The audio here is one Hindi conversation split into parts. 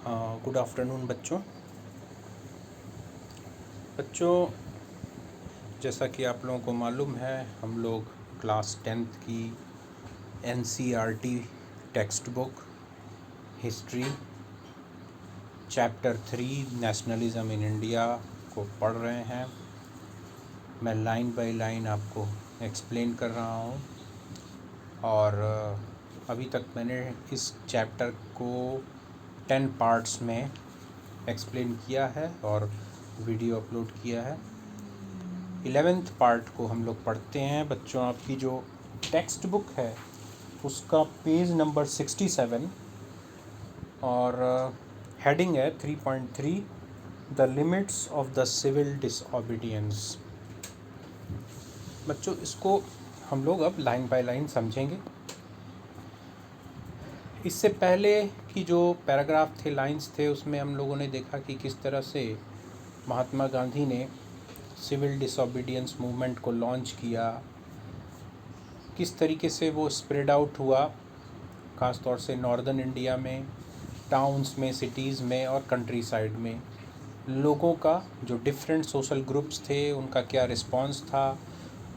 गुड आफ्टरनून बच्चों, जैसा कि आप लोगों को मालूम है, हम लोग क्लास 10th की NCERT text book history chapter 3 nationalism in India को पढ़ रहे हैं। मैं लाइन बाय लाइन आपको एक्सप्लेन कर रहा हूँ और अभी तक मैंने इस चैप्टर को 10 पार्ट्स में एक्सप्लेन किया है और वीडियो अपलोड किया है। 11th पार्ट को हम लोग पढ़ते हैं। बच्चों, आपकी जो टेक्स्ट बुक है उसका पेज नंबर 67 और हेडिंग है 3.3 the limits of the civil disobedience. बच्चों, इसको हम लोग अब लाइन बाय लाइन समझेंगे। इससे पहले की जो पैराग्राफ थे, लाइंस थे, उसमें हम लोगों ने देखा कि किस तरह से महात्मा गांधी ने सिविल डिसओबीडियंस मूवमेंट को लॉन्च किया, किस तरीके से वो स्प्रेड आउट हुआ, ख़ास तौर से नॉर्दर्न इंडिया में, टाउन्स में, सिटीज़ में और कंट्री साइड में लोगों का जो डिफरेंट सोशल ग्रुप्स थे उनका क्या रिस्पांस था,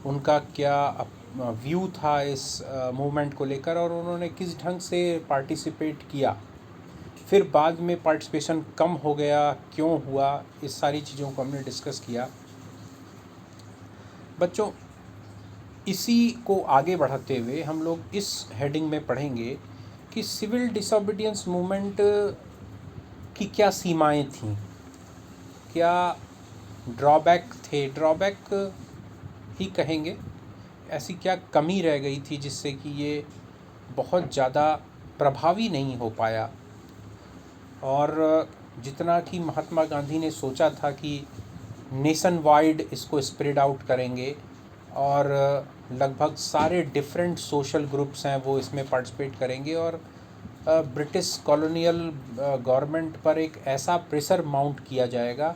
उनका क्या व्यू था इस मूवमेंट को लेकर और उन्होंने किस ढंग से पार्टिसिपेट किया। फिर बाद में पार्टिसिपेशन कम हो गया, क्यों हुआ, इस सारी चीज़ों को हमने डिस्कस किया। बच्चों, इसी को आगे बढ़ाते हुए हम लोग इस हेडिंग में पढ़ेंगे कि सिविल डिसोबीडियंस मूवमेंट की क्या सीमाएं थीं, क्या ड्रॉबैक थे, ड्रॉबैक ही कहेंगे, ऐसी क्या कमी रह गई थी जिससे कि ये बहुत ज़्यादा प्रभावी नहीं हो पाया। और जितना कि महात्मा गांधी ने सोचा था कि नेशन वाइड इसको स्प्रेड आउट करेंगे और लगभग सारे डिफरेंट सोशल ग्रुप्स हैं वो इसमें पार्टिसिपेट करेंगे और ब्रिटिश कॉलोनियल गवर्नमेंट पर एक ऐसा प्रेशर माउंट किया जाएगा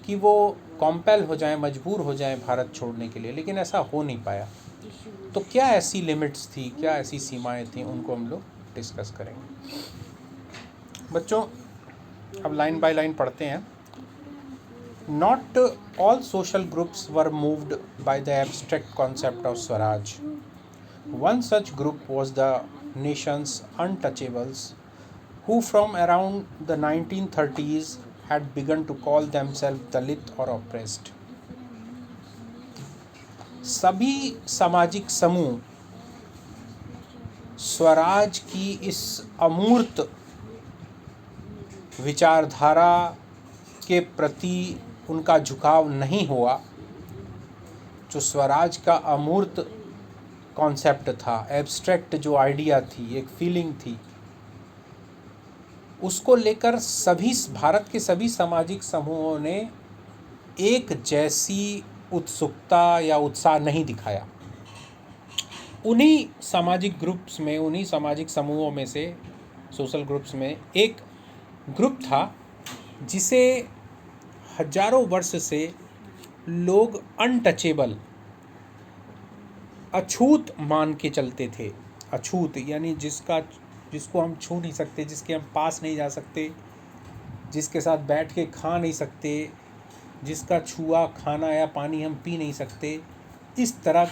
कि वो कॉम्पेल हो जाएं, मजबूर हो जाएं भारत छोड़ने के लिए, लेकिन ऐसा हो नहीं पाया। तो क्या ऐसी लिमिट्स थी, क्या ऐसी सीमाएं थी, उनको हम लोग डिस्कस करेंगे। बच्चों, अब लाइन बाय लाइन पढ़ते हैं। Not all social groups were moved by the abstract concept of Swaraj. One such group was the nation's untouchables, who from around the 1930s had begun to call themselves Dalit or oppressed. सभी सामाजिक समूह स्वराज की इस अमूर्त विचारधारा के प्रति उनका झुकाव नहीं हुआ। जो स्वराज का अमूर्त कॉन्सेप्ट था, एब्स्ट्रैक्ट जो आइडिया थी, एक फीलिंग थी, उसको लेकर सभी भारत के सभी सामाजिक समूहों ने एक जैसी उत्सुकता या उत्साह नहीं दिखाया। उन्हीं सामाजिक ग्रुप्स में, उन्हीं सामाजिक समूहों में से, सोशल ग्रुप्स में एक ग्रुप था जिसे हजारों वर्ष से लोग अनटचेबल, अछूत मान के चलते थे। अछूत यानी जिसको हम छू नहीं सकते, जिसके हम पास नहीं जा सकते, जिसके साथ बैठ के खा नहीं सकते, जिसका छुआ खाना या पानी हम पी नहीं सकते। इस तरह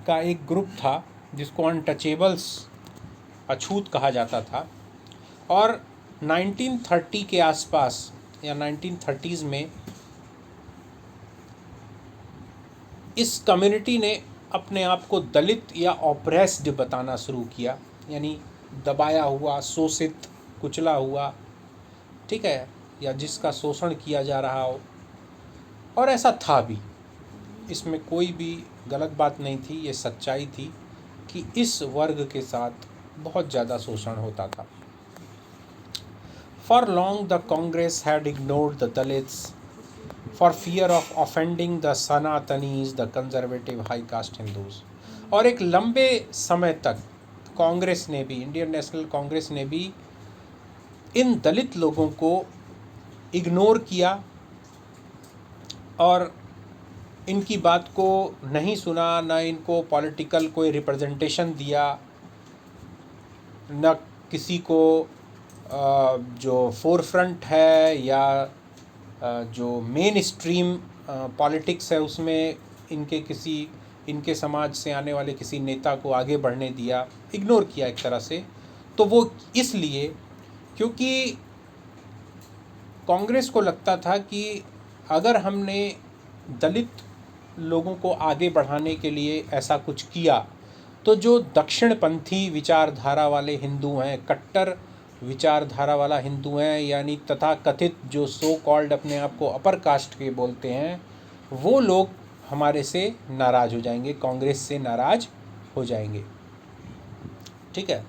का एक ग्रुप था जिसको अनटचेबल्स, अछूत कहा जाता था। और 1930 के आसपास या 1930s में इस कम्युनिटी ने अपने आप को दलित या ऑप्रेस्ड बताना शुरू किया, यानी दबाया हुआ, शोषित, कुचला हुआ, ठीक है, या जिसका शोषण किया जा रहा हो। और ऐसा था भी, इसमें कोई भी गलत बात नहीं थी, ये सच्चाई थी कि इस वर्ग के साथ बहुत ज़्यादा शोषण होता था। For long the Congress had ignored the Dalits for fear of offending the Sanatanis, the conservative high caste Hindus. और एक लंबे समय तक कांग्रेस ने भी, इंडियन नेशनल कांग्रेस ने भी इन दलित लोगों को इग्नोर किया और इनकी बात को नहीं सुना, न इनको पॉलिटिकल कोई रिप्रेजेंटेशन दिया, न किसी को जो फोरफ्रंट है या जो मेन स्ट्रीम पॉलिटिक्स है उसमें इनके समाज से आने वाले किसी नेता को आगे बढ़ने दिया, इग्नोर किया एक तरह से। तो वो इसलिए क्योंकि कांग्रेस को लगता था कि अगर हमने दलित लोगों को आगे बढ़ाने के लिए ऐसा कुछ किया तो जो दक्षिणपंथी विचारधारा वाले हिंदू हैं, कट्टर विचारधारा वाला हिंदू हैं, यानी तथा कथित जो सो कॉल्ड अपने आप को अपर कास्ट के बोलते हैं, वो लोग हमारे से नाराज़ हो जाएंगे, कांग्रेस से नाराज़ हो जाएंगे। ठीक है।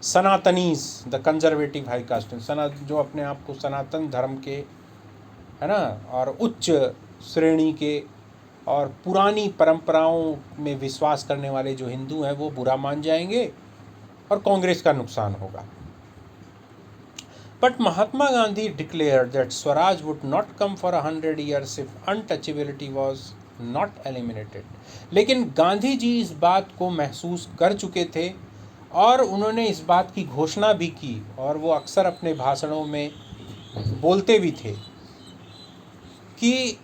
सनातनीज, द कंजर्वेटिव हाई कास्ट, जो अपने आप को सनातन धर्म के, है ना, और उच्च श्रेणी के और पुरानी परंपराओं में विश्वास करने वाले जो हिंदू हैं वो बुरा मान जाएंगे और कांग्रेस का नुकसान होगा। But Mahatma Gandhi declared that Swaraj would not come for 100 years if untouchability was not eliminated. लेकिन गांधी जी इस बात को महसूस कर चुके थे और उन्होंने इस बात की घोषणा भी की, और वो अक्सर अपने भाषणों में बोलते भी थे कि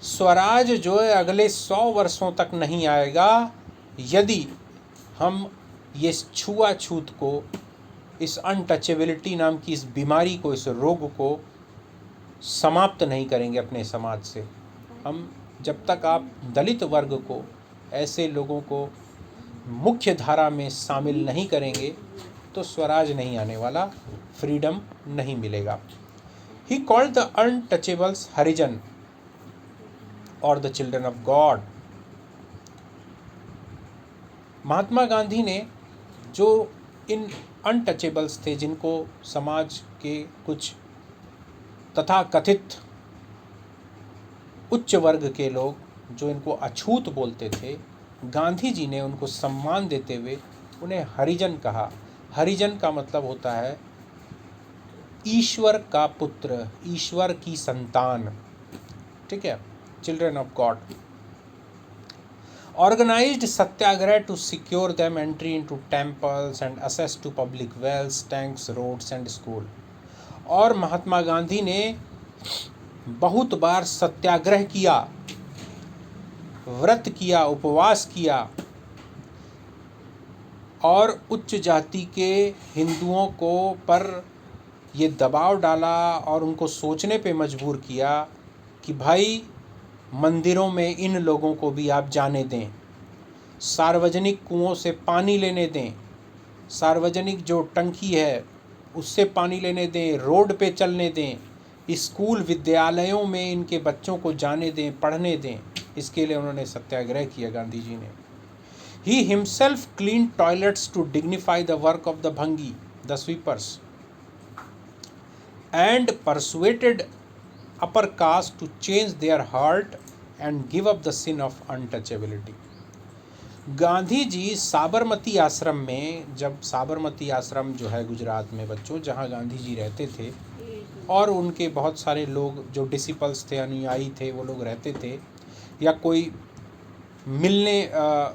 स्वराज जो है अगले 100 वर्षों तक नहीं आएगा यदि हम ये छुआछूत को, इस अनटचेबिलिटी नाम की इस बीमारी को, इस रोग को समाप्त नहीं करेंगे अपने समाज से। हम जब तक आप दलित वर्ग को, ऐसे लोगों को मुख्य धारा में शामिल नहीं करेंगे तो स्वराज नहीं आने वाला, फ्रीडम नहीं मिलेगा। ही कॉल्ड द अनटचेबल्स हरिजन और the children of God. Mahatma Gandhi ने जो इन अनटचेबल्स थे, जिनको समाज के कुछ तथाकथित उच्च वर्ग के लोग जो इनको अछूत बोलते थे, गांधी जी ने उनको सम्मान देते हुए उन्हें हरिजन कहा। हरिजन का मतलब होता है ईश्वर का पुत्र, ईश्वर की संतान। ठीक है, children of God. Organized Satyagraha to secure them entry into temples and access to public wells, tanks, roads and school। और महात्मा गांधी ने बहुत बार सत्याग्रह किया, व्रत किया, उपवास किया और उच्च जाति के हिंदुओं को पर ये दबाव डाला और उनको सोचने पे मजबूर किया कि भाई मंदिरों में इन लोगों को भी आप जाने दें, सार्वजनिक कुओं से पानी लेने दें, सार्वजनिक जो टंकी है उससे पानी लेने दें, रोड पे चलने दें, स्कूल विद्यालयों में इनके बच्चों को जाने दें, पढ़ने दें। इसके लिए उन्होंने सत्याग्रह किया गांधी जी ने। He himself clean toilets to dignify the work of the bhangi, the sweepers, and persuaded upper caste to change their heart and give up the sin of untouchability। Gandhi ji Sabarmati Ashram में, जब साबरमती आश्रम जो है गुजरात में बच्चों, जहाँ गांधी जी रहते थे और उनके बहुत सारे लोग जो डिसिपल्स थे, अनुयायी थे, वो लोग रहते थे, या कोई मिलने,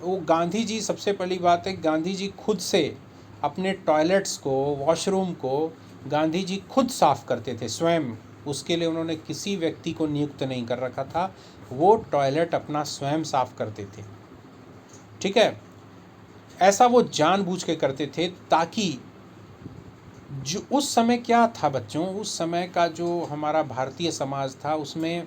वो गांधी जी, सबसे पहली बात है गांधी जी खुद से अपने टॉयलेट्स को, वॉशरूम को गांधी जी खुद साफ़ करते थे स्वयं। उसके लिए उन्होंने किसी व्यक्ति को नियुक्त नहीं कर रखा था, वो टॉयलेट अपना स्वयं साफ करते थे। ठीक है, ऐसा वो जानबूझ के करते थे ताकि जो उस समय क्या था बच्चों, उस समय का जो हमारा भारतीय समाज था उसमें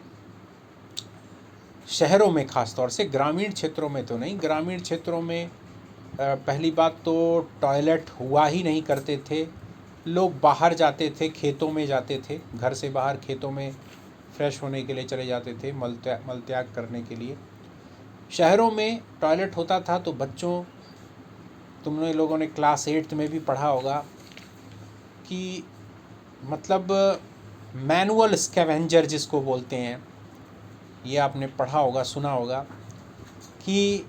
शहरों में, ख़ास तौर से ग्रामीण क्षेत्रों में तो नहीं, ग्रामीण क्षेत्रों में पहली बात तो टॉयलेट हुआ ही नहीं करते थे। लोग बाहर जाते थे, खेतों में जाते थे, घर से बाहर खेतों में फ्रेश होने के लिए चले जाते थे, मल त्याग करने के लिए। शहरों में टॉयलेट होता था तो बच्चों, तुमने लोगों ने क्लास 8 में भी पढ़ा होगा कि मतलब मैनुअल स्कैवेंजर जिसको बोलते हैं, ये आपने पढ़ा होगा, सुना होगा कि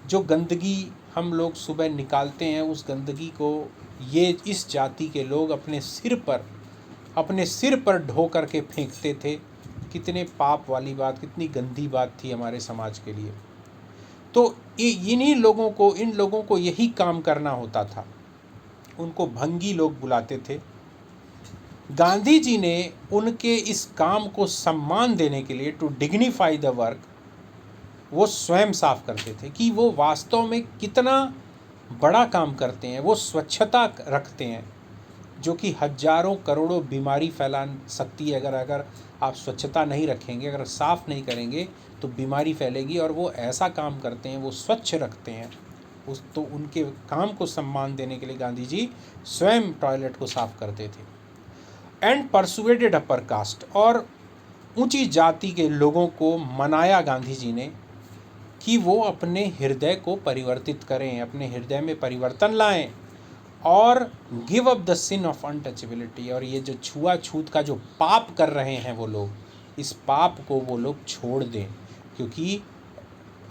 जो गंदगी हम लोग सुबह निकालते हैं, उस गंदगी को ये इस जाति के लोग अपने सिर पर ढो करके फेंकते थे। कितने पाप वाली बात, कितनी गंदी बात थी हमारे समाज के लिए। तो इन लोगों को यही काम करना होता था। उनको भंगी लोग बुलाते थे, गांधी जी ने उनके इस काम को सम्मान देने के लिए, टू डिग्निफाई द वर्क, वो स्वयं साफ करते थे कि वो वास्तव में कितना बड़ा काम करते हैं। वो स्वच्छता रखते हैं जो कि हजारों करोड़ों बीमारी फैला सकती है। अगर आप स्वच्छता नहीं रखेंगे, अगर साफ़ नहीं करेंगे तो बीमारी फैलेगी। और वो ऐसा काम करते हैं, वो स्वच्छ रखते हैं। तो उनके काम को सम्मान देने के लिए गांधी जी स्वयं टॉयलेट को साफ करते थे। एंड परसुएडेड अपर कास्ट, और ऊंची जाति के लोगों को मनाया गांधी जी ने कि वो अपने हृदय को परिवर्तित करें, अपने हृदय में परिवर्तन लाएं और give up the sin of untouchability. और ये जो छुआछूत का जो पाप कर रहे हैं वो लोग, इस पाप को वो लोग छोड़ दें। क्योंकि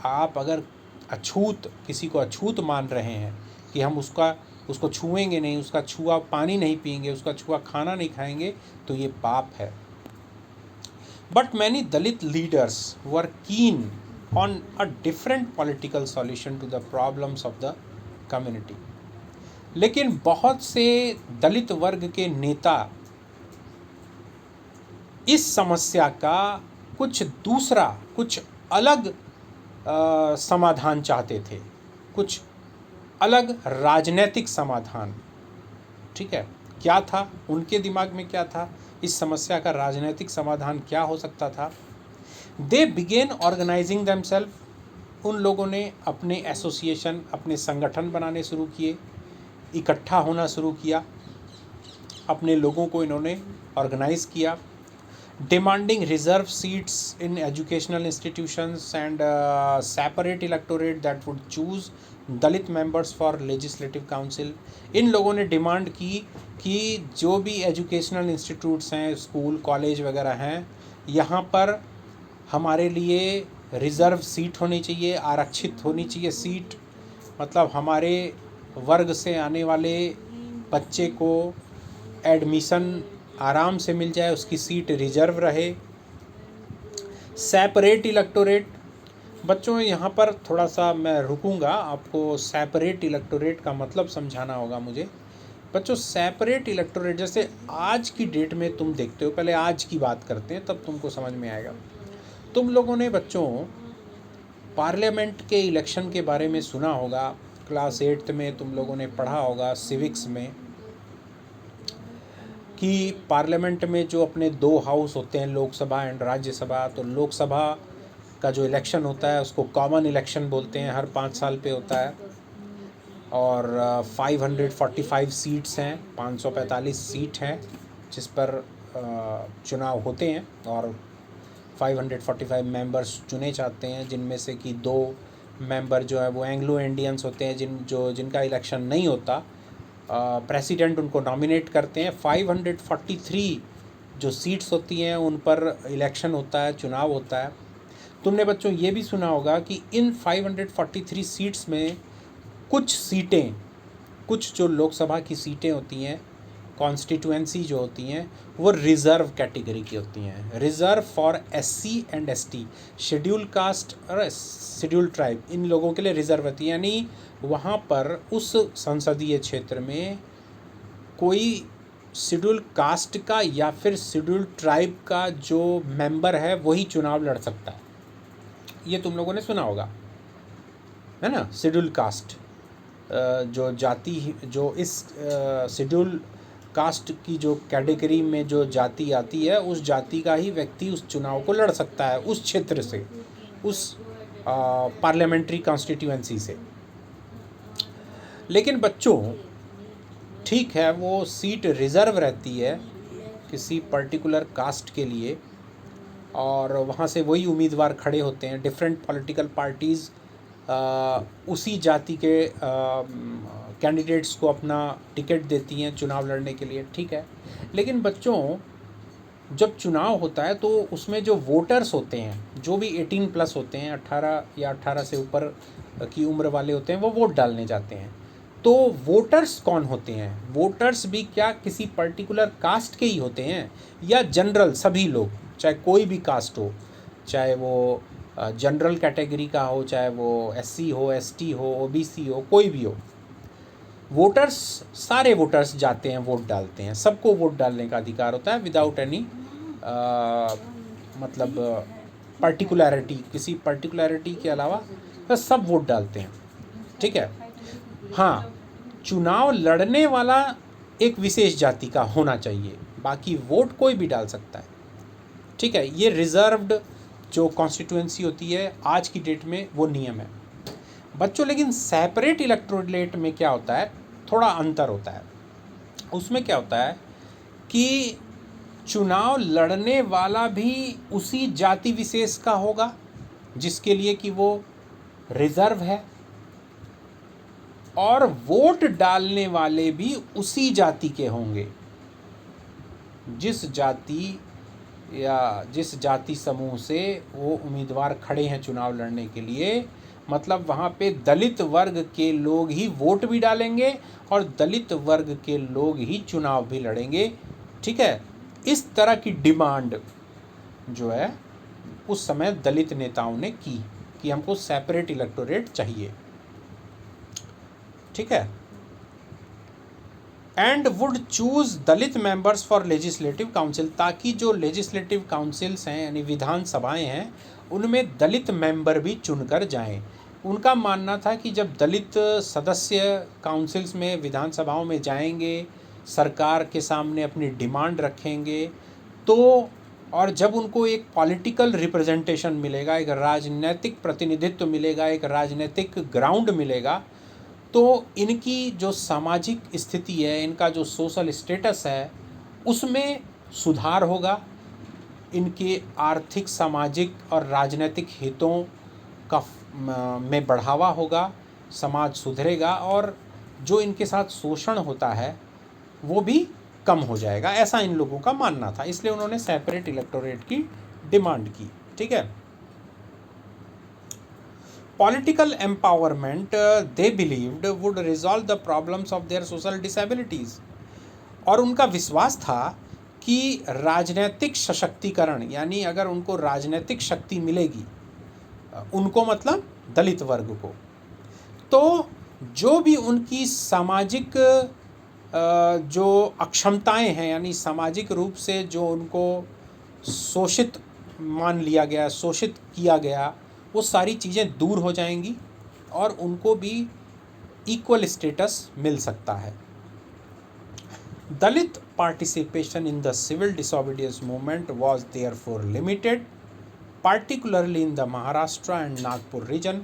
आप अगर अछूत, किसी को अछूत मान रहे हैं कि हम उसको छुएंगे नहीं, उसका छुआ पानी नहीं पिएंगे, उसका छुआ खाना नहीं खाएंगे, तो ये पाप है। But many Dalit leaders were keen on a different political solution to the problems of the community. लेकिन बहुत से दलित वर्ग के नेता इस समस्या का कुछ दूसरा, कुछ अलग समाधान चाहते थे, कुछ अलग राजनीतिक समाधान। ठीक है, क्या था उनके दिमाग में, क्या था इस समस्या का राजनीतिक समाधान, क्या हो सकता था? दे बिगेन ऑर्गेनाइजिंग देमसेल्फ। उन लोगों ने अपने एसोसिएशन, अपने संगठन बनाने शुरू किए, इकट्ठा होना शुरू किया, अपने लोगों को इन्होंने ऑर्गेनाइज किया। Demanding reserve seats in educational institutions and separate electorate that would choose Dalit members for legislative council. इन लोगों ने डिमांड की कि जो भी एजुकेशनल इंस्टीट्यूट्स हैं, स्कूल कॉलेज वगैरह हैं, यहाँ पर हमारे लिए रिज़र्व सीट होनी चाहिए, आरक्षित होनी चाहिए सीट। मतलब हमारे वर्ग से आने वाले बच्चे को एडमिशन आराम से मिल जाए, उसकी सीट रिजर्व रहे। सेपरेट इलेक्टोरेट, बच्चों यहाँ पर थोड़ा सा मैं रुकूंगा, आपको सेपरेट इलेक्टोरेट का मतलब समझाना होगा मुझे। बच्चों सेपरेट इलेक्टोरेट जैसे आज की डेट में तुम देखते हो, पहले आज की बात करते हैं तब तुमको समझ में आएगा। तुम लोगों ने बच्चों पार्लियामेंट के इलेक्शन के बारे में सुना होगा, क्लास 8th में तुम लोगों ने पढ़ा होगा सिविक्स में, कि पार्लियामेंट में जो अपने 2 हाउस होते हैं, लोकसभा एंड राज्यसभा। तो लोकसभा का जो इलेक्शन होता है उसको कॉमन इलेक्शन बोलते हैं, हर 5 साल पे होता है। और 545 सीट्स हैं, 545 सीट हैं जिस पर चुनाव होते हैं। और 545 मेंबर्स चुने जाते हैं, जिनमें से कि 2 मेंबर जो है वो एंग्लो इंडियंस होते हैं, जिनका इलेक्शन नहीं होता। प्रेसिडेंट उनको नॉमिनेट करते हैं। 543 जो सीट्स होती हैं उन पर इलेक्शन होता है, चुनाव होता है। तुमने बच्चों ये भी सुना होगा कि इन 543 सीट्स में कुछ सीटें, कुछ जो लोकसभा की सीटें होती हैं, कॉन्स्टिट्यूएंसी जो होती हैं, वो रिज़र्व कैटेगरी की होती हैं। Reserve for SC and ST, schedule caste और शेड्यूल ट्राइब, इन लोगों के लिए रिज़र्व होती है। यानी वहाँ पर उस संसदीय क्षेत्र में कोई शेड्यूल कास्ट का या फिर शेड्यूल ट्राइब का जो मेंबर है वही चुनाव लड़ सकता है। ये तुम लोगों ने सुना होगा, है ना। शेड्यूल कास्ट जो जाति, जो इस शेड्यूल कास्ट की जो कैटेगरी में जो जाति आती है, उस जाति का ही व्यक्ति उस चुनाव को लड़ सकता है, उस क्षेत्र से, उस पार्लियामेंट्री कॉन्स्टिट्यूएंसी से। लेकिन बच्चों ठीक है, वो सीट रिज़र्व रहती है किसी पर्टिकुलर कास्ट के लिए, और वहाँ से वही उम्मीदवार खड़े होते हैं। डिफरेंट पॉलिटिकल पार्टीज़ उसी जाति के कैंडिडेट्स को अपना टिकट देती हैं चुनाव लड़ने के लिए, ठीक है। लेकिन बच्चों जब चुनाव होता है तो उसमें जो वोटर्स होते हैं, जो भी 18+ होते हैं, 18 या 18 से ऊपर की उम्र वाले होते हैं, वो वोट डालने जाते हैं। तो वोटर्स कौन होते हैं? वोटर्स भी क्या किसी पर्टिकुलर कास्ट के ही होते हैं, या जनरल सभी लोग, चाहे कोई भी कास्ट हो, चाहे वो जनरल कैटेगरी का हो, चाहे वो SC हो, ST हो, OBC हो, कोई भी हो। वोटर्स, सारे वोटर्स जाते हैं, वोट डालते हैं, सबको वोट डालने का अधिकार होता है विदाउट एनी मतलब पर्टिकुलैरिटी, किसी पर्टिकुलैरिटी के अलावा बस सब वोट डालते हैं। ठीक है। हाँ, चुनाव लड़ने वाला एक विशेष जाति का होना चाहिए, बाकी वोट कोई भी डाल सकता है। ठीक है, ये रिजर्व्ड जो कॉन्स्टिट्यूएंसी होती है आज की डेट में वो नियम है बच्चों। लेकिन सेपरेट इलेक्टोरेट में क्या होता है, थोड़ा अंतर होता है। उसमें क्या होता है कि चुनाव लड़ने वाला भी उसी जाति विशेष का होगा जिसके लिए कि वो रिजर्व है, और वोट डालने वाले भी उसी जाति के होंगे जिस जाति या जिस जाति समूह से वो उम्मीदवार खड़े हैं चुनाव लड़ने के लिए। मतलब वहाँ पे दलित वर्ग के लोग ही वोट भी डालेंगे और दलित वर्ग के लोग ही चुनाव भी लड़ेंगे। ठीक है, इस तरह की डिमांड जो है उस समय दलित नेताओं ने की कि हमको सेपरेट इलेक्टोरेट चाहिए। ठीक है, and would choose Dalit members for legislative council, ताकि जो लेजिस्लेटिव काउंसिल्स हैं यानी विधानसभाएं हैं उनमें दलित मेंबर भी चुनकर जाएं। उनका मानना था कि जब दलित सदस्य काउंसिल्स में, विधानसभाओं में जाएंगे, सरकार के सामने अपनी डिमांड रखेंगे, तो और जब उनको एक पॉलिटिकल रिप्रेजेंटेशन मिलेगा, एक राजनीतिक प्रतिनिधित्व मिलेगा, एक राजनीतिक ग्राउंड मिलेगा, तो इनकी जो सामाजिक स्थिति है, इनका जो सोशल स्टेटस है उसमें सुधार होगा, इनके आर्थिक, सामाजिक और राजनीतिक हितों का में बढ़ावा होगा, समाज सुधरेगा और जो इनके साथ शोषण होता है वो भी कम हो जाएगा, ऐसा इन लोगों का मानना था। इसलिए उन्होंने सेपरेट इलेक्टोरेट की डिमांड की। ठीक है, political empowerment they believed would resolve the problems of their social disabilities, और उनका विश्वास था कि राजनीतिक सशक्तिकरण, यानी अगर उनको राजनीतिक शक्ति मिलेगी, उनको मतलब दलित वर्ग को, तो जो भी उनकी सामाजिक जो अक्षमताएं हैं, यानी सामाजिक रूप से जो उनको शोषित मान लिया गया, शोषित किया गया, वो सारी चीज़ें दूर हो जाएंगी और उनको भी इक्वल स्टेटस मिल सकता है। Dalit participation in the civil disobedience movement was therefore limited, particularly in the Maharashtra and Nagpur region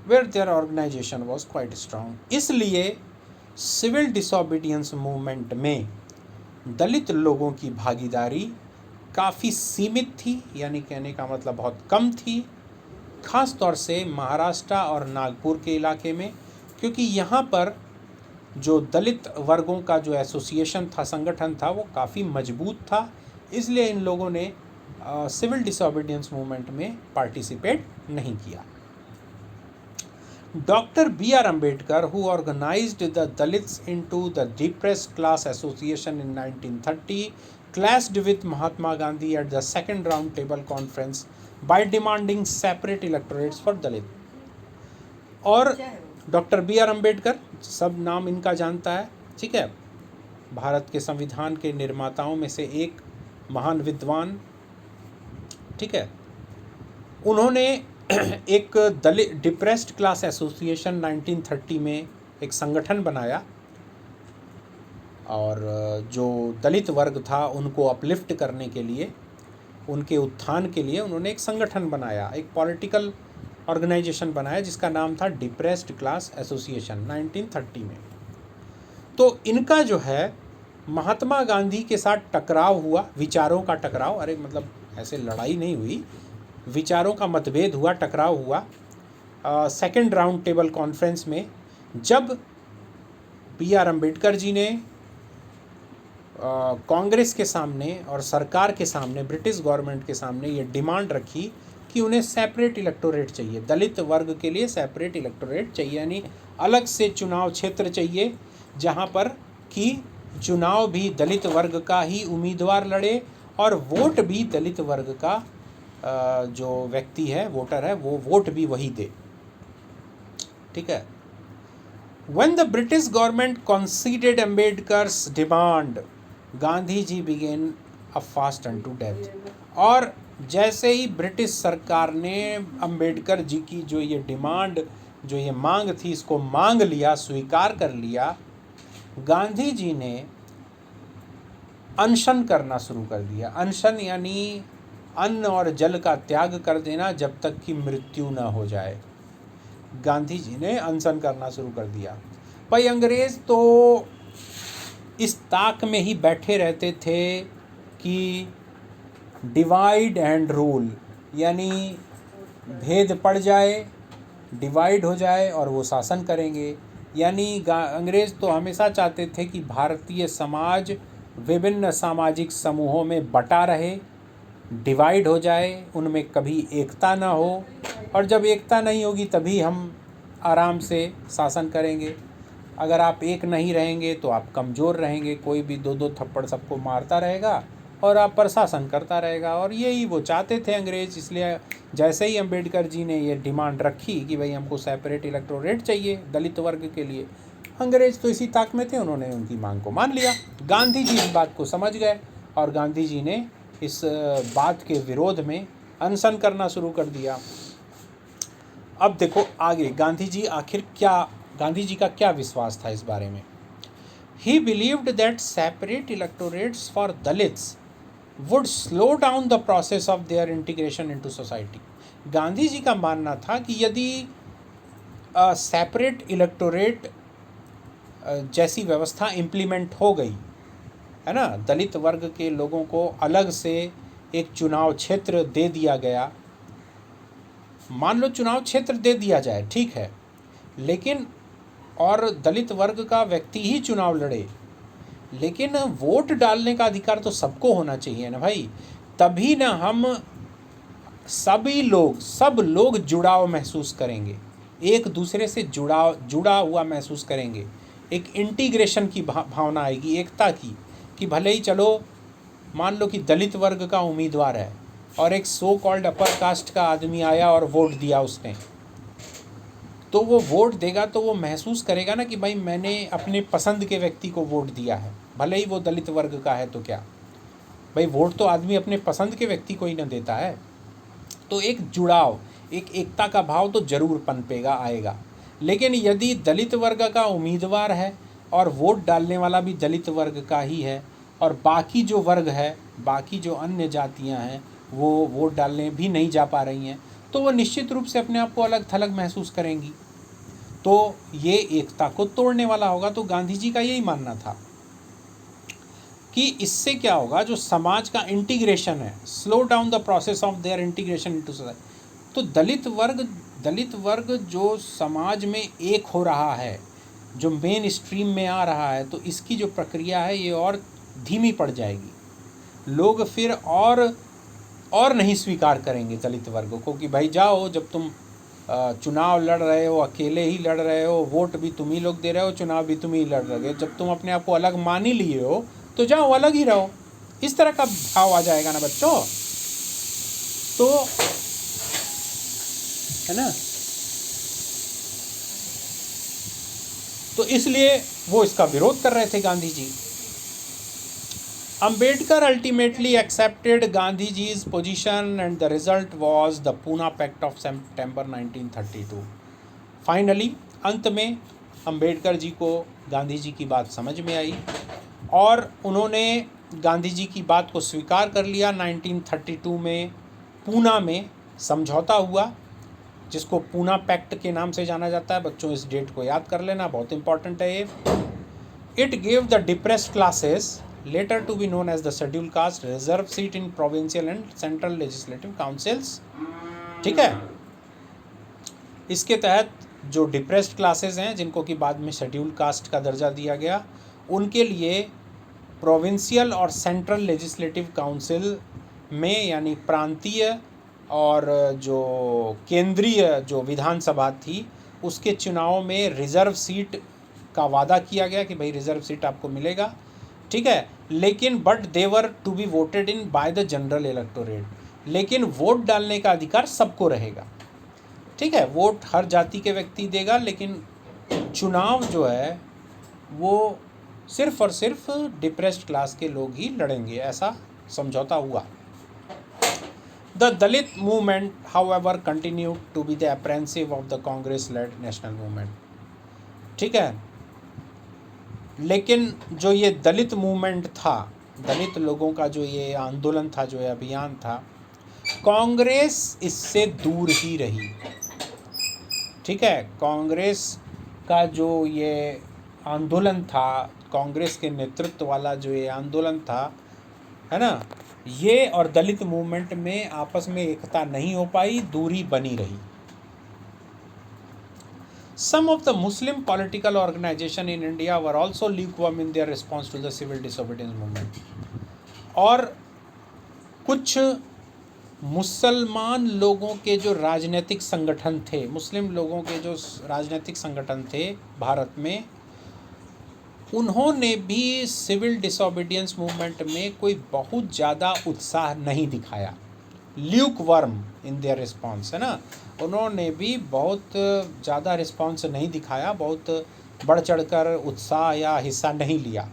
where their organization was quite strong. इसलिए सिविल डिसोबीडियंस मूवमेंट में दलित लोगों की भागीदारी काफ़ी सीमित थी, यानी कहने का मतलब बहुत कम थी, ख़ास तौर से महाराष्ट्र और नागपुर के इलाके में, क्योंकि यहाँ पर जो दलित वर्गों का जो एसोसिएशन था, संगठन था, वो काफ़ी मजबूत था। इसलिए इन लोगों ने सिविल डिसोबीडियंस मूवमेंट में पार्टिसिपेट नहीं किया। Doctor B.R. Ambedkar, who organized the Dalits into the Depressed Class Association in 1930, clashed with Mahatma Gandhi at the second round table conference by demanding separate electorates for Dalit. और डॉक्टर B.R. अम्बेडकर, सब नाम इनका जानता है, ठीक है, भारत के संविधान के निर्माताओं में से एक महान विद्वान, ठीक है, उन्होंने एक दलित डिप्रेस्ड क्लास एसोसिएशन 1930 में एक संगठन बनाया और जो दलित वर्ग था उनको अपलिफ्ट करने के लिए, उनके उत्थान के लिए उन्होंने एक संगठन बनाया, एक पॉलिटिकल ऑर्गेनाइजेशन बनाया जिसका नाम था डिप्रेस्ड क्लास एसोसिएशन 1930 में। तो इनका जो है महात्मा गांधी के साथ टकराव हुआ, विचारों का टकराव, अरे मतलब ऐसे लड़ाई नहीं हुई, विचारों का मतभेद हुआ, टकराव हुआ सेकंड राउंड टेबल कॉन्फ्रेंस में, जब B.R. अम्बेडकर जी ने कांग्रेस के सामने और सरकार के सामने, ब्रिटिश गवर्नमेंट के सामने ये डिमांड रखी कि उन्हें सेपरेट इलेक्टोरेट चाहिए, दलित वर्ग के लिए सेपरेट इलेक्टोरेट चाहिए, यानी अलग से चुनाव क्षेत्र चाहिए जहां पर कि चुनाव भी दलित वर्ग का ही उम्मीदवार लड़े और वोट भी दलित वर्ग का जो व्यक्ति है, वोटर है, वो वोट भी वही दे। ठीक है, When the British government conceded Ambedkar's demand, Gandhi ji began a fast unto death. और जैसे ही ब्रिटिश सरकार ने अंबेडकर जी की जो ये डिमांड, जो ये मांग थी, इसको मांग लिया, स्वीकार कर लिया, गांधी जी ने अनशन करना शुरू कर दिया। अनशन यानी अन्न और जल का त्याग कर देना जब तक कि मृत्यु न हो जाए। गांधी जी ने अनशन करना शुरू कर दिया। भाई अंग्रेज तो इस ताक में ही बैठे रहते थे कि डिवाइड एंड रूल, यानी भेद पड़ जाए, डिवाइड हो जाए और वो शासन करेंगे। यानी अंग्रेज तो हमेशा चाहते थे कि भारतीय समाज विभिन्न सामाजिक समूहों में बटा रहे, डिवाइड हो जाए, उनमें कभी एकता ना हो, और जब एकता नहीं होगी तभी हम आराम से शासन करेंगे। अगर आप एक नहीं रहेंगे तो आप कमज़ोर रहेंगे, कोई भी दो दो थप्पड़ सबको मारता रहेगा और आप पर शासन करता रहेगा। और यही वो चाहते थे अंग्रेज। इसलिए जैसे ही अंबेडकर जी ने ये डिमांड रखी कि भाई हमको सेपरेट इलेक्टोरेट चाहिए दलित वर्ग के लिए, अंग्रेज तो इसी ताक में थे, उन्होंने उनकी मांग को मान लिया। गांधी जी इस बात को समझ गए और गांधी जी ने इस बात के विरोध में अनशन करना शुरू कर दिया। अब देखो आगे गांधी जी आखिर क्या, गांधी जी का क्या विश्वास था इस बारे में। He believed that separate electorates for Dalits would slow down the process of their integration into society. Gandhi ji का मानना था कि यदि सेपरेट इलेक्टोरेट जैसी व्यवस्था इम्प्लीमेंट हो गई है ना, दलित वर्ग के लोगों को अलग से एक चुनाव क्षेत्र दे दिया गया, मान लो चुनाव क्षेत्र दे दिया जाए, ठीक है, लेकिन और दलित वर्ग का व्यक्ति ही चुनाव लड़े, लेकिन वोट डालने का अधिकार तो सबको होना चाहिए ना भाई। तभी ना हम सब लोग जुड़ाव महसूस करेंगे, एक दूसरे से जुड़ा हुआ महसूस करेंगे, एक इंटीग्रेशन की भावना आएगी, एकता की, कि भले ही चलो मान लो कि दलित वर्ग का उम्मीदवार है और एक सो कॉल्ड अपर कास्ट का आदमी आया और वोट दिया उसने, तो वो वोट देगा तो वो महसूस करेगा ना कि भाई मैंने अपने पसंद के व्यक्ति को वोट दिया है, भले ही वो दलित वर्ग का है। तो क्या भाई, वोट तो आदमी अपने पसंद के व्यक्ति को ही ना देता है। तो एक जुड़ाव, एक एकता का भाव तो जरूर पनपेगा, आएगा। लेकिन यदि दलित वर्ग का उम्मीदवार है और वोट डालने वाला भी दलित वर्ग का ही है और बाकी जो वर्ग है, बाकी जो अन्य जातियां हैं वो वोट डालने भी नहीं जा पा रही हैं, तो वो निश्चित रूप से अपने आप को अलग थलग महसूस करेंगी। तो ये एकता को तोड़ने वाला होगा। तो गांधी जी का यही मानना था कि इससे क्या होगा, जो समाज का इंटीग्रेशन है, slow down the process of their integration into society. तो दलित वर्ग जो समाज में एक हो रहा है, जो मेन स्ट्रीम में आ रहा है, तो इसकी जो प्रक्रिया है ये और धीमी पड़ जाएगी। लोग फिर और नहीं स्वीकार करेंगे दलित वर्ग को कि भाई जाओ, जब तुम चुनाव लड़ रहे हो, अकेले ही लड़ रहे हो, वोट भी तुम ही लोग दे रहे हो, चुनाव भी तुम ही लड़ रहे हो, जब तुम अपने आप को अलग मान ही लिए हो तो जाओ अलग ही रहो। इस तरह का भाव आ जाएगा ना बच्चों, तो है ना। तो इसलिए वो इसका विरोध कर रहे थे Gandhi ji. Ambedkar ultimately accepted Gandhiji's position and the result was the Pune Pact of September 1932. Finally, अंत में अंबेडकर जी को गांधी जी की बात समझ में आई और उन्होंने गांधी जी की बात को स्वीकार कर लिया। 1932 में पूना में समझौता हुआ, जिसको पूना पैक्ट के नाम से जाना जाता है। बच्चों इस डेट को याद कर लेना, बहुत इंपॉर्टेंट है ये। It gave the depressed classes, later to be known as the scheduled caste, reserve seat in provincial and central legislative councils। ठीक है, इसके तहत जो डिप्रेस्ड क्लासेस हैं, जिनको कि बाद में शेड्यूल्ड कास्ट का दर्जा दिया गया, उनके लिए प्रोविंशियल और सेंट्रल लेजिस्लेटिव काउंसिल में, यानी प्रांतीय और जो केंद्रीय जो विधानसभा थी उसके चुनाव में रिजर्व सीट का वादा किया गया कि भाई रिजर्व सीट आपको मिलेगा, ठीक है। लेकिन but they were to be voted in by the general electorate, लेकिन वोट डालने का अधिकार सबको रहेगा, ठीक है। वोट हर जाति के व्यक्ति देगा, लेकिन चुनाव जो है वो सिर्फ और सिर्फ डिप्रेस्ड क्लास के लोग ही लड़ेंगे, ऐसा समझौता हुआ। The Dalit movement however continued to be the apprehensive of the Congress led national movement. ठीक है, लेकिन जो ये दलित मूवमेंट था, दलित लोगों का जो ये आंदोलन था, जो ये अभियान था, कांग्रेस इससे दूर ही रही। ठीक है, कांग्रेस का जो ये आंदोलन था, कांग्रेस के नेतृत्व वाला जो ये आंदोलन था, है ना, ये और दलित मूवमेंट में आपस में एकता नहीं हो पाई, दूरी बनी रही। Some of the Muslim political organization in India were also lukewarm in their response to the civil disobedience movement. और कुछ मुसलमान लोगों के जो राजनीतिक संगठन थे, मुस्लिम लोगों के जो राजनीतिक संगठन थे भारत में, उन्होंने भी सिविल डिसोबीडियंस मूवमेंट में कोई बहुत ज़्यादा उत्साह नहीं दिखाया। Luke worm in their response, है ना, उन्होंने भी बहुत ज़्यादा रिस्पॉन्स नहीं दिखाया, बहुत बढ़ चढ़कर उत्साह या हिस्सा नहीं लिया।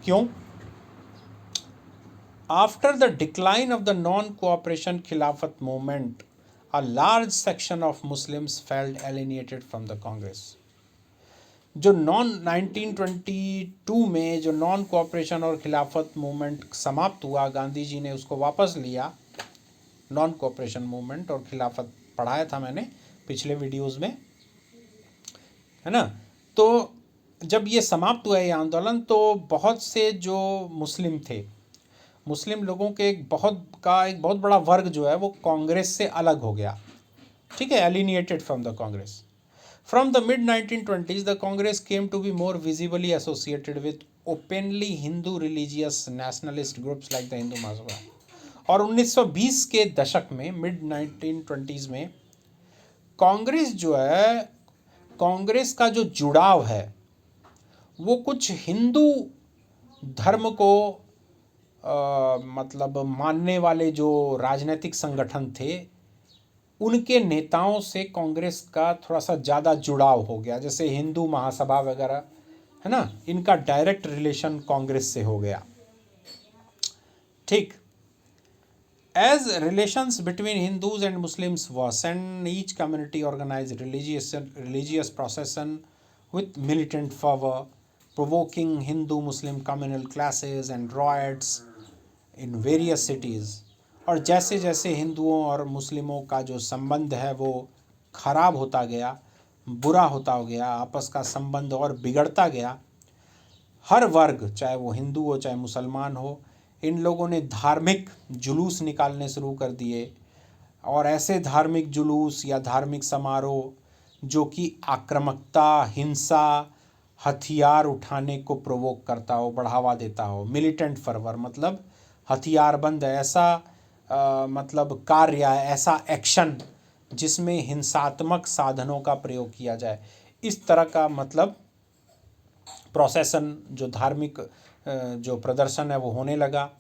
क्यों? After the decline of the non cooperation Khilafat movement, a large section of Muslims felt alienated from the Congress. जो 1922 में जो नॉन कोऑपरेशन और खिलाफत मूवमेंट समाप्त हुआ, गांधी जी ने उसको वापस लिया। नॉन कोऑपरेशन मूवमेंट और खिलाफत पढ़ाया था मैंने पिछले वीडियोस में, है ना। तो जब ये समाप्त हुआ ये आंदोलन, तो बहुत से जो मुस्लिम थे, मुस्लिम लोगों के एक बहुत बड़ा वर्ग जो है वो कांग्रेस से अलग हो गया। ठीक है, alienated from the Congress. From the mid-1920s, the Congress came to be more visibly associated with openly Hindu religious nationalist groups like the Hindu Mahasabha. और 1920 के दशक में, मिड 1920s में, कांग्रेस जो है, कांग्रेस का जो जुड़ाव है वो कुछ हिंदू धर्म को मतलब मानने वाले जो राजनीतिक संगठन थे, उनके नेताओं से कांग्रेस का थोड़ा सा ज़्यादा जुड़ाव हो गया। जैसे हिंदू महासभा वगैरह, है ना, इनका डायरेक्ट रिलेशन कांग्रेस से हो गया। ठीक, as relations between Hindus and Muslims worsened, each community organised religious procession with militant fervor, provoking Hindu-Muslim communal clashes and riots in various cities. और जैसे जैसे हिंदुओं और मुस्लिमों का जो संबंध है वो खराब होता गया, बुरा होता गया, आपस का संबंध और बिगड़ता गया, हर वर्ग, चाहे वो हिंदू हो चाहे मुसलमान हो, इन लोगों ने धार्मिक जुलूस निकालने शुरू कर दिए। और ऐसे धार्मिक जुलूस या धार्मिक समारोह जो कि आक्रामकता, हिंसा, हथियार उठाने को प्रोवोक करता हो, बढ़ावा देता हो। मिलिटेंट फर्वर मतलब हथियारबंद ऐसा मतलब कार्य, ऐसा एक्शन जिसमें हिंसात्मक साधनों का प्रयोग किया जाए, इस तरह का मतलब प्रोसेसन, जो धार्मिक जो प्रदर्शन है वो होने लगा।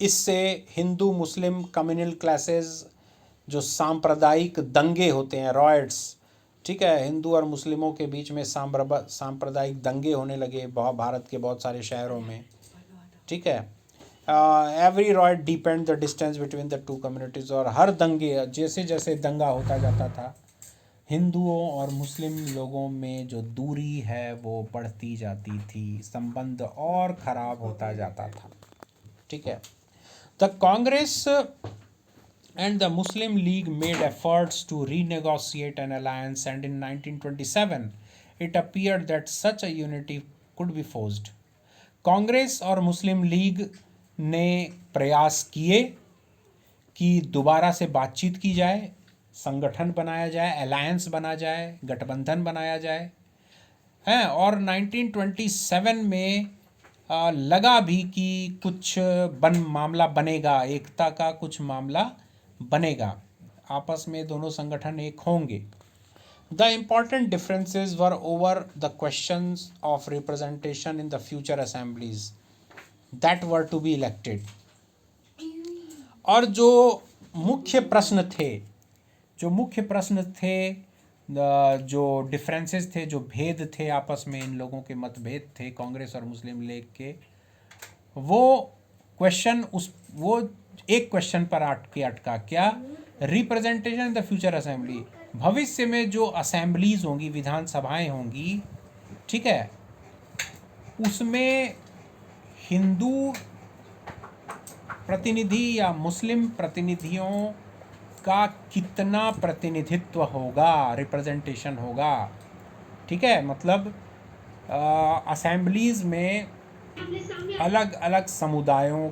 इससे हिंदू मुस्लिम कम्युनल क्लासेस, जो सांप्रदायिक दंगे होते हैं, रॉयट्स, ठीक है, हिंदू और मुस्लिमों के बीच में सांप्रदायिक दंगे होने लगे भारत के बहुत सारे शहरों में। ठीक है, every riot depend the distance between the two communities. और हर दंगे, जैसे जैसे दंगा होता जाता था, हिंदुओं और मुस्लिम लोगों में जो दूरी है वो बढ़ती जाती थी, संबंध और ख़राब होता जाता था। ठीक है, the Congress and the Muslim League made efforts to renegotiate an alliance, and in 1927 it appeared that such a unity could be forged. Congress और मुस्लिम लीग ने प्रयास किए कि दोबारा से बातचीत की जाए, संगठन बनाया जाए, अलायंस बना जाए, गठबंधन बनाया जाए, हैं। और 1927 में लगा भी कि कुछ मामला बनेगा, एकता का कुछ मामला बनेगा, आपस में दोनों संगठन एक होंगे। The important differences were over the questions of representation in the future assemblies that were to be elected. और जो मुख्य प्रश्न थे जो डिफरेंसेस थे, जो भेद थे आपस में, इन लोगों के मतभेद थे कांग्रेस और मुस्लिम लीग के, वो एक क्वेश्चन पर अटका क्या, representation in the future assembly, भविष्य में जो असेंबलीज होंगी, विधानसभाएं होंगी, ठीक है, उसमें हिंदू प्रतिनिधि या मुस्लिम प्रतिनिधियों का कितना प्रतिनिधित्व होगा, रिप्रेजेंटेशन होगा, ठीक है। मतलब असेंबलीज में अलग अलग समुदायों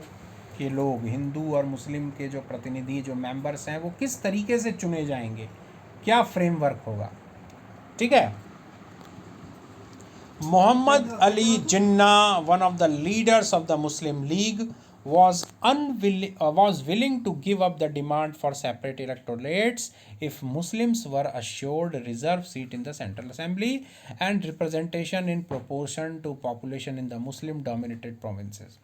के लोग, हिंदू और मुस्लिम के जो प्रतिनिधि, जो मेंबर्स हैं, वो किस तरीके से चुने जाएंगे, क्या फ्रेमवर्क होगा, ठीक है। Mohammad Ali Jinnah, one of the leaders of the Muslim League, was willing to give up the demand for separate electorates if Muslims were assured reserved seat in the Central Assembly and representation in proportion to population in the Muslim dominated provinces.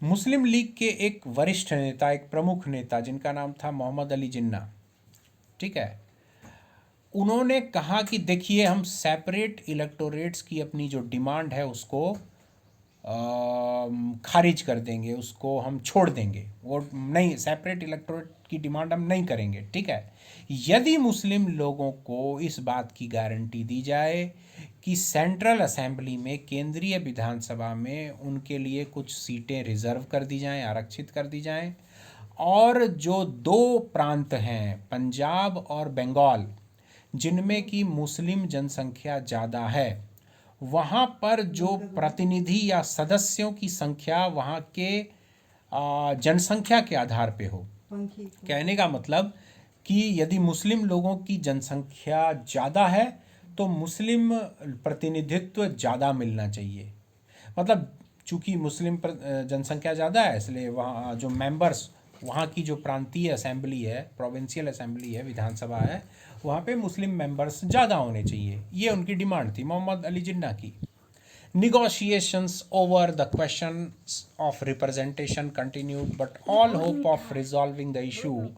Muslim league के एक वरिष्ठ नेता, एक प्रमुख नेता, जिनका नाम था मोहम्मद अली जिन्ना, ठीक है, उन्होंने कहा कि देखिए, हम सेपरेट इलेक्टोरेट्स की अपनी जो डिमांड है उसको खारिज कर देंगे, उसको हम छोड़ देंगे, वो नहीं, सेपरेट इलेक्टोरेट की डिमांड हम नहीं करेंगे, ठीक है, यदि मुस्लिम लोगों को इस बात की गारंटी दी जाए कि सेंट्रल असेंबली में, केंद्रीय विधानसभा में उनके लिए कुछ सीटें रिजर्व कर दी जाएं, आरक्षित कर दी जाएं, और जो दो प्रांत हैं, पंजाब और बंगाल, जिनमें की मुस्लिम जनसंख्या ज़्यादा है, वहाँ पर जो प्रतिनिधि या सदस्यों की संख्या वहाँ के जनसंख्या के आधार पे हो। कहने का मतलब कि यदि मुस्लिम लोगों की जनसंख्या ज़्यादा है तो मुस्लिम प्रतिनिधित्व ज़्यादा मिलना चाहिए। मतलब चूँकि मुस्लिम जनसंख्या ज़्यादा है, इसलिए वहाँ जो मेंबर्स, वहाँ की जो प्रांतीय असेंबली है, प्रोविंशियल असेंबली है, विधानसभा है, वहाँ पे मुस्लिम मेंबर्स ज़्यादा होने चाहिए। ये उनकी डिमांड थी, मोहम्मद अली जिन्ना की। Negotiations over the question of representation continued, but all hope of resolving the issue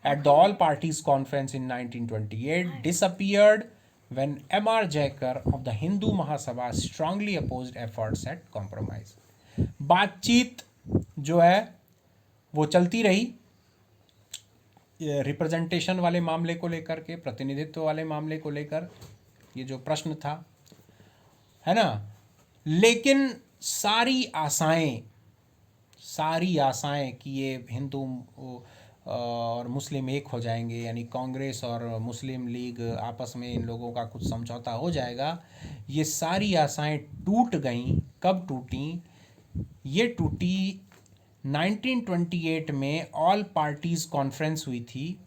at the All Parties Conference in 1928 disappeared when M.R. Jaikar of the Hindu Mahasabha strongly opposed efforts at compromise. बातचीत जो है वो चलती रही, रिप्रेजेंटेशन वाले मामले को लेकर के, प्रतिनिधित्व वाले मामले को लेकर, ये जो प्रश्न था, है ना, लेकिन सारी आशाएं कि ये हिंदू और मुस्लिम एक हो जाएंगे, यानी कांग्रेस और मुस्लिम लीग आपस में इन लोगों का कुछ समझौता हो जाएगा, ये सारी आशाएं टूट गईं। कब टूटी? ये टूटी 1928 में ऑल पार्टीज़ कॉन्फ्रेंस हुई थी,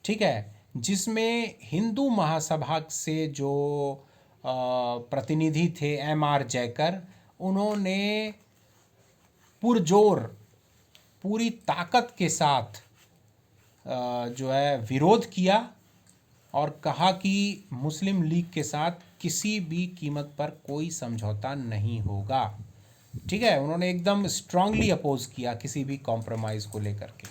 ठीक है, जिसमें हिंदू महासभा से जो प्रतिनिधि थे M.R. जयकर, उन्होंने पुरजोर, पूरी ताकत के साथ जो है विरोध किया और कहा कि मुस्लिम लीग के साथ किसी भी कीमत पर कोई समझौता नहीं होगा, ठीक है। उन्होंने एकदम स्ट्रांगली अपोज किया किसी भी कॉम्प्रोमाइज़ को लेकर के।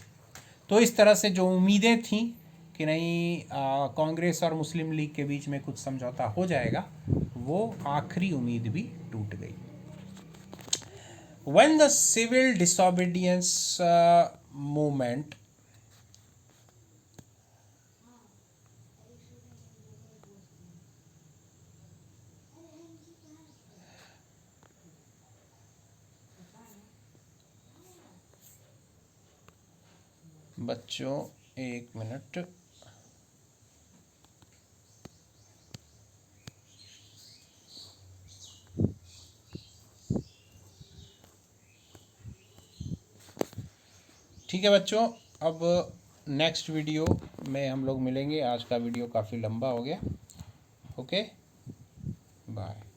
तो इस तरह से जो उम्मीदें थीं कि नहीं कांग्रेस और मुस्लिम लीग के बीच में कुछ समझौता हो जाएगा, वो आखिरी उम्मीद भी टूट गई। When the civil disobedience movement बच्चों एक मिनट, ठीक है बच्चों, अब नेक्स्ट वीडियो में हम लोग मिलेंगे। आज का वीडियो काफ़ी लंबा हो गया। Okay, bye.